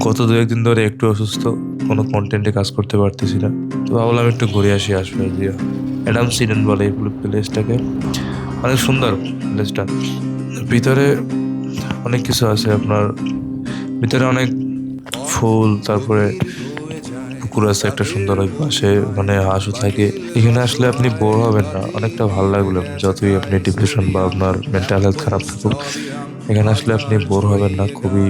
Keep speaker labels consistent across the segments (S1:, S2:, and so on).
S1: গত দু একদিন ধরে একটু অসুস্থ, কোনো কন্টেন্টে কাজ করতে পারতেছি না। তো ভাবলাম একটু ঘুরে আসি আশপাশ দিয়ে। অ্যাডাম সিডেন বলে এই প্লেসটাকে। অনেক সুন্দর প্লেসটা। ভিতরে অনেক কিছু আছে আপনার। ভিতরে অনেক ফুল, তারপরে পুকুর আছে একটা সুন্দর ওই পাশে, মানে হাঁসও থাকে। এখানে আসলে আপনি বোর হবেন না, অনেকটা ভালো লাগলো। যতই আপনি ডিপ্রেশন বা আপনার মেন্টাল হেলথ খারাপ থাকুক, এখানে আসলে আপনি বোর হবেন না। খুবই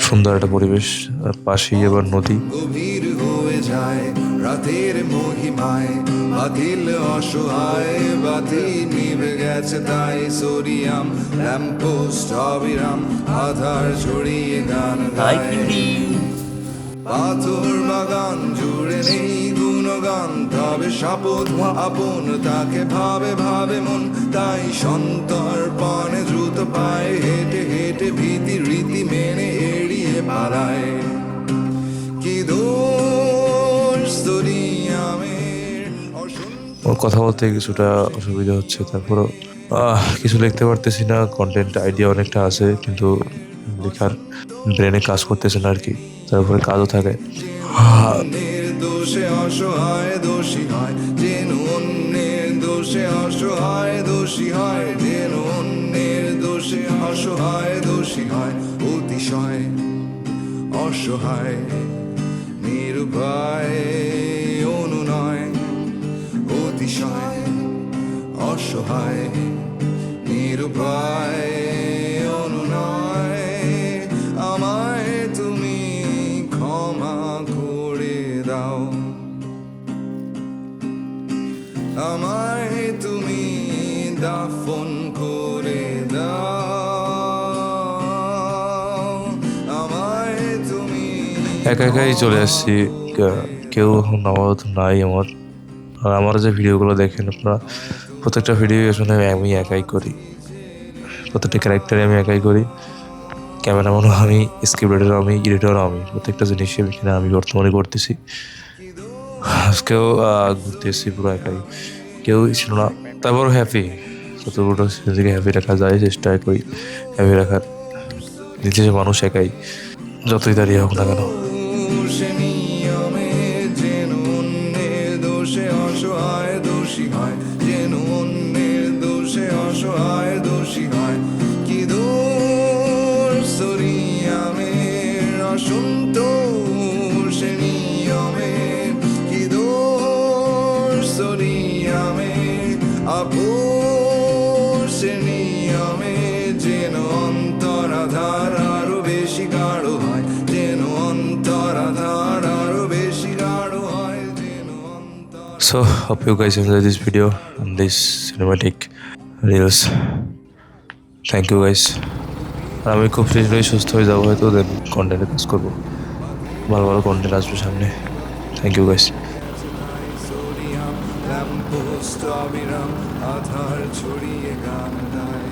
S1: সুন্দর একটা পরিবেশ, আর পাশেই আবার নদী।
S2: গভীর হয়ে যায় রাতের মহিমায়, বাতিল অসহায় বাতি নিভে গেছে তাই সোডিয়াম ল্যাম্পপোস্ট অবিরাম আধার ছড়িয়ে গান
S3: হাই
S2: গায়।
S3: কিউরি।
S2: পাথর বাগান জুড়ে নেই গুণগান, তবে শপথ আপন তাকে ভাবে ভাবে মন, তাই সন্তর্পণে দ্রুত পায়ে হেঁটে হেঁটে ভীতি রীতি মেনে এড়িয়ে পালায়। কি দোষ সোডিয়ামের
S1: ওর কথা বলতে কিছুটা অসুবিধা হচ্ছে, তারপরও কিছু লিখতে পারতেছি না। কন্টেন্ট আইডিয়া অনেকটা আছে, কিন্তু লেখার ব্রেনে কাজ করতেছে না আর কি। তারপরে কাজও থাকে।
S2: অন্যের দোষে অসহায় দোষী হয়, যেন অন্যের দোষে অসহায় দোষী হয়, যেন অন্যের দোষে অসহায় দোষী হয়। অতিশয় অসহায় নিরুপায় অনুনয়, অতিশয় অসহায় নিরুপায় অনুনয়। আমায় তুমি ক্ষমা করে দাও, আমায় তুমি দাফন করে দাও, আমায় তুমি
S1: একা একাই চলে আসছি। কেউ এখন আপাতত নাই আমার। আর আমার যে ভিডিওগুলো দেখেন আপনারা, প্রত্যেকটা ভিডিও আসলে আমি একাই করি। প্রত্যেকটা ক্যারেক্টারে আমি একাই করি। ক্যামেরাম্যানও আমি, স্ক্রিপ্ট রাইটারও আমি, এডিটরও আমি। প্রত্যেকটা জিনিসই এখানে আমি বর্তমানে করতেছি। আজকেও ঘুরতে এসেছি পুরো একাই, কেউ ছিল না। তারপর হ্যাপি, যতটুকু নিজেকে হ্যাপি রাখা যায় চেষ্টা করি হ্যাপি রাখার। নিজে মানুষ একাই, যতই দাঁড়িয়ে হোক না কেন।
S2: দোষে নিয়মে যেন অন্যের দোষে অসহায় দোষী হয়, যেন অন্যের দোষে অসহায় দোষী হয়। কি দোষ সোডিয়ামের অসন্তোষে নিয়মে, কি দোষ সোডিয়ামের আপোষে নিয়মে, যেন অন্তরাধার আরো বেশি গাঢ় হয়, যেন অন্তরাধার আরো বেশি গাঢ় হয়, যেন
S1: So, hope you guys enjoy this video and this cinematic reels. Thank you guys. আর আমি খুব শীঘ্রই সুস্থ হয়ে যাবো, হয়তো দেন কন্টেন্টে কাজ করবো। ভালো ভালো কন্টেন্ট আসবে সামনে। Thank you guys.
S2: Sodium lamppost অবিরাম আধার ছড়িয়ে গান গায়।